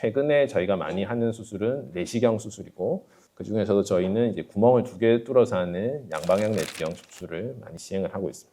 최근에 저희가 많이 하는 수술은 내시경 수술이고, 그 중에서도 저희는 이제 구멍을 2개 뚫어서 하는 양방향 내시경 수술을 많이 시행을 하고 있습니다.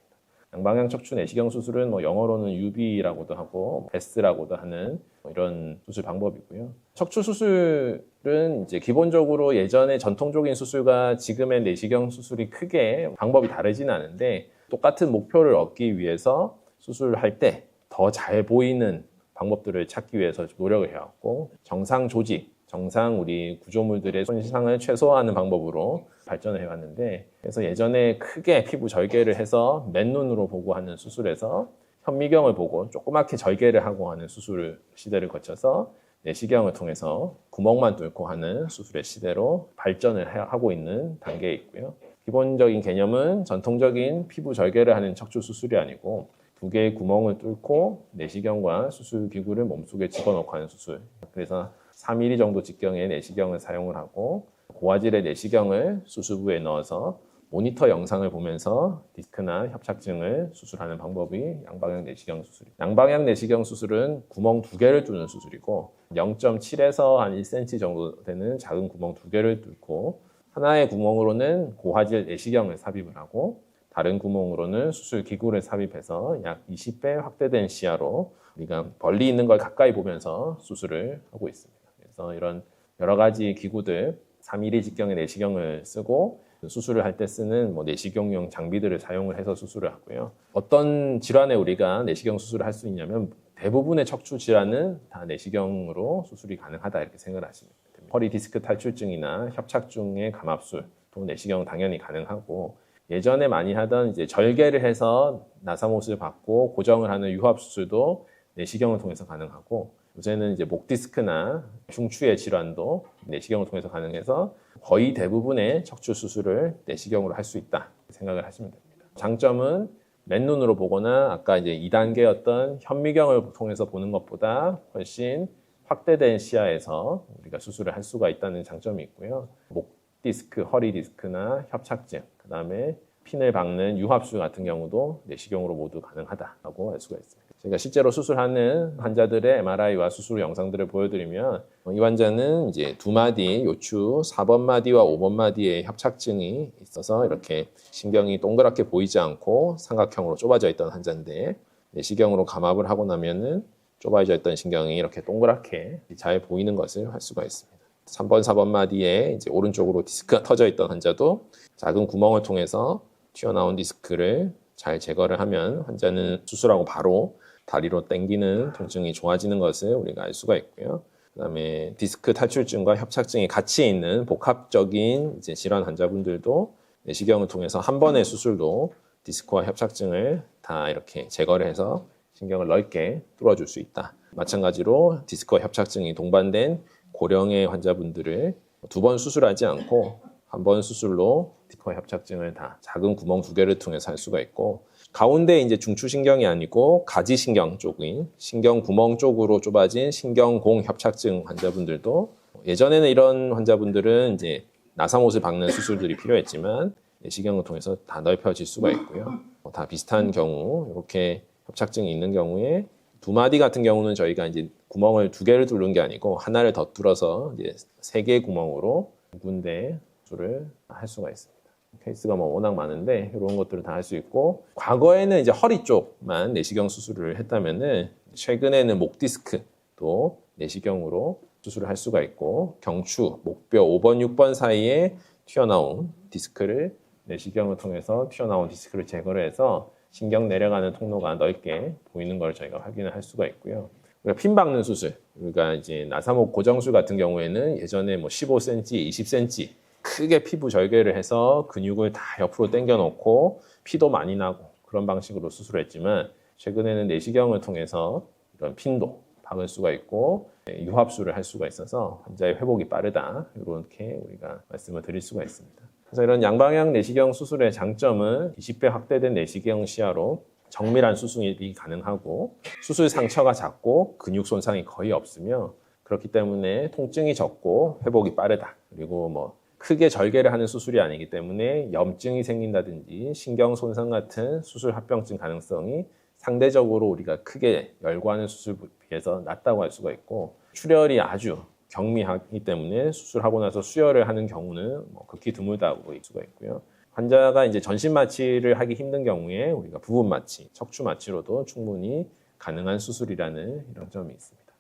양방향 척추 내시경 수술은 영어로는 UB라고도 하고 베스라고도 하는 이런 수술 방법이고요. 척추 수술은 이제 기본적으로 예전의 전통적인 수술과 지금의 내시경 수술이 크게 방법이 다르진 않은데, 똑같은 목표를 얻기 위해서 수술할 때 더 잘 보이는 방법들을 찾기 위해서 노력을 해왔고, 정상 조직, 정상 우리 구조물들의 손상을 최소화하는 방법으로 발전을 해왔는데, 그래서 예전에 크게 피부 절개를 해서 맨눈으로 보고 하는 수술에서 현미경을 보고 조그맣게 절개를 하고 하는 수술 시대를 거쳐서 내시경을 통해서 구멍만 뚫고 하는 수술의 시대로 발전을 하고 있는 단계에 있고요. 기본적인 개념은 전통적인 피부 절개를 하는 척추 수술이 아니고 2개의 구멍을 뚫고 내시경과 수술 기구를 몸속에 집어넣고 하는 수술. 그래서 3mm 정도 직경의 내시경을 사용을 하고, 고화질의 내시경을 수술부에 넣어서 모니터 영상을 보면서 디스크나 협착증을 수술하는 방법이 양방향 내시경 수술입니다. 양방향 내시경 수술은 구멍 2개를 뚫는 수술이고, 0.7에서 한 1cm 정도 되는 작은 구멍 2개를 뚫고, 하나의 구멍으로는 고화질 내시경을 삽입을 하고, 다른 구멍으로는 수술 기구를 삽입해서 약 20배 확대된 시야로 우리가 멀리 있는 걸 가까이 보면서 수술을 하고 있습니다. 그래서 이런 여러 가지 기구들, 3mm 직경의 내시경을 쓰고 수술을 할 때 쓰는 내시경용 장비들을 사용을 해서 수술을 하고요. 어떤 질환에 우리가 내시경 수술을 할 수 있냐면 대부분의 척추 질환은 다 내시경으로 수술이 가능하다 이렇게 생각을 하시면 됩니다. 허리 디스크 탈출증이나 협착증의 감압술도 내시경 당연히 가능하고, 예전에 많이 하던 이제 절개를 해서 나사못을 받고 고정을 하는 유합 수술도 내시경을 통해서 가능하고, 요새는 이제 목 디스크나 중추의 질환도 내시경을 통해서 가능해서 거의 대부분의 척추 수술을 내시경으로 할 수 있다 생각을 하시면 됩니다. 장점은 맨눈으로 보거나 아까 이제 2단계였던 현미경을 통해서 보는 것보다 훨씬 확대된 시야에서 우리가 수술을 할 수가 있다는 장점이 있고요. 목 디스크, 허리 디스크나 협착증, 그 다음에 핀을 박는 유합술 같은 경우도 내시경으로 모두 가능하다고 알 수가 있습니다. 제가 실제로 수술하는 환자들의 MRI와 수술 영상들을 보여드리면, 이 환자는 이제 2마디 요추 4번 마디와 5번 마디에 협착증이 있어서 이렇게 신경이 동그랗게 보이지 않고 삼각형으로 좁아져 있던 환자인데, 내시경으로 감압을 하고 나면은 좁아져 있던 신경이 이렇게 동그랗게 잘 보이는 것을 할 수가 있습니다. 3번, 4번 마디에 이제 오른쪽으로 디스크가 터져 있던 환자도 작은 구멍을 통해서 튀어나온 디스크를 잘 제거를 하면 환자는 수술하고 바로 다리로 당기는 통증이 좋아지는 것을 우리가 알 수가 있고요. 그다음에 디스크 탈출증과 협착증이 같이 있는 복합적인 이제 질환 환자분들도 내시경을 통해서 한 번의 수술로 디스크와 협착증을 다 이렇게 제거를 해서 신경을 넓게 뚫어줄 수 있다. 마찬가지로 디스크와 협착증이 동반된 고령의 환자분들을 2번 수술하지 않고 한 번 수술로 디스크와 협착증을 다 작은 구멍 2개를 통해서 할 수가 있고, 가운데 이제 중추신경이 아니고 가지신경 쪽인 신경 구멍 쪽으로 좁아진 신경공 협착증 환자분들도, 예전에는 이런 환자분들은 이제 나사못을 박는 수술들이 필요했지만 내시경을 통해서 다 넓혀질 수가 있고요. 다 비슷한 경우, 이렇게 협착증이 있는 경우에 2마디 같은 경우는 저희가 이제 구멍을 2개를 뚫는 게 아니고 하나를 더 뚫어서 이제 3개의 구멍으로 2군데 수술을 할 수가 있습니다. 케이스가 워낙 많은데 이런 것들을 다 할 수 있고, 과거에는 이제 허리 쪽만 내시경 수술을 했다면은 최근에는 목 디스크도 내시경으로 수술을 할 수가 있고, 경추, 목뼈 5번, 6번 사이에 튀어나온 디스크를 내시경을 통해서 튀어나온 디스크를 제거를 해서 신경 내려가는 통로가 넓게 보이는 걸 저희가 확인을 할 수가 있고요. 우리가 핀 박는 수술, 우리가 이제 나사목 고정술 같은 경우에는 예전에 15cm, 20cm 크게 피부 절개를 해서 근육을 다 옆으로 당겨 놓고 피도 많이 나고 그런 방식으로 수술했지만, 최근에는 내시경을 통해서 이런 핀도 박을 수가 있고 유합술을 할 수가 있어서 환자의 회복이 빠르다, 이렇게 우리가 말씀을 드릴 수가 있습니다. 그래서 이런 양방향 내시경 수술의 장점은 20배 확대된 내시경 시야로 정밀한 수술이 가능하고, 수술 상처가 작고 근육 손상이 거의 없으며, 그렇기 때문에 통증이 적고 회복이 빠르다. 그리고 크게 절개를 하는 수술이 아니기 때문에 염증이 생긴다든지 신경 손상 같은 수술 합병증 가능성이 상대적으로 우리가 크게 열거하는 수술에 비해서 낫다고 할 수가 있고, 출혈이 아주 경미하기 때문에 수술하고 나서 수혈을 하는 경우는 극히 드물다고 볼 수가 있고요. 환자가 이제 전신 마취를 하기 힘든 경우에 우리가 부분 마취, 척추 마취로도 충분히 가능한 수술이라는 이런 점이 있습니다.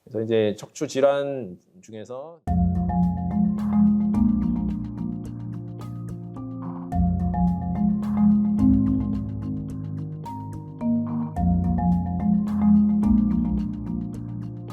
그래서 이제 척추 질환 중에서